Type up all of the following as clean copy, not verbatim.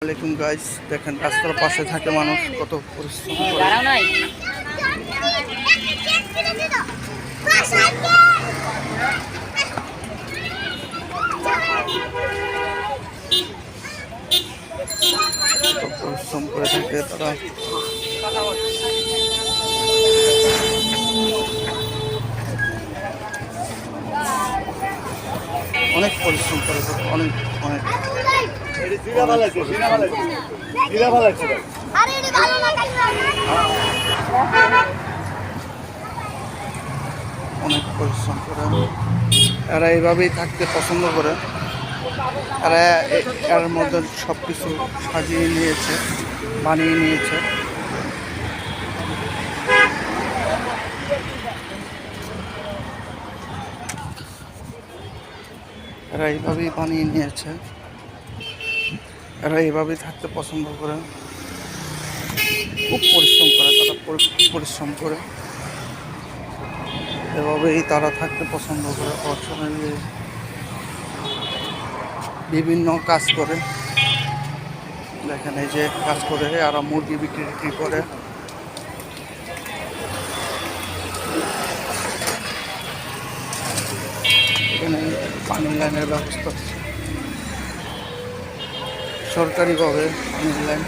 আলাইকুম গাইস, দেখেন রাস্তার পাশে থাকে মানুষ কত পরিশ্রম করে। কত পরিশ্রম করে থাকে তারা। অনেক পরিশ্রম করে, অনেক অনেক অনেক পরিশ্রম করে। এরা এইভাবেই থাকতে পছন্দ করে। এরা এর মধ্যে সব কিছু সাজিয়ে নিয়েছে, বানিয়ে নিয়েছে। এরা এইভাবেই বানিয়ে নিয়েছে। এরা এইভাবেই থাকতে পছন্দ করে, খুব পরিশ্রম করে তারা, পরিশ্রম করে এভাবেই তারা থাকতে পছন্দ করে। অর্থনীতি বিভিন্ন কাজ করে, দেখেন এই যে কাজ করে আর মুরগি বিক্রি করে। এখানে পানি লাইনের ব্যবস্থা সরকারিভাবে, পানি লাইন।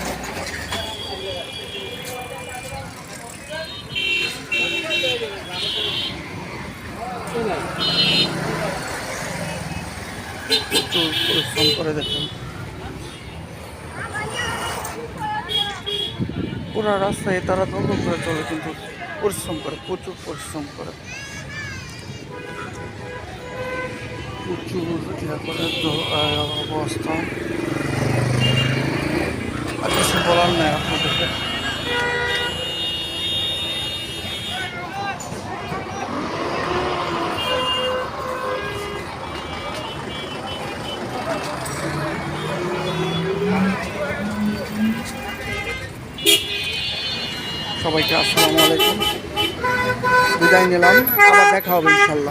প্রচুর পরিশ্রম করে, দেখেন পুরো রাস্তায় তারা দখল করে চলে, কিন্তু পরিশ্রম করে, প্রচুর পরিশ্রম করে, প্রচুর ইয়া করে। তো অবস্থা আর কিছু বলার নাই আপনাদেরকে। সবাইকে আসসালামু আলাইকুম, বিদায় নিলাম, আবার দেখা হবে ইনশাল্লাহ।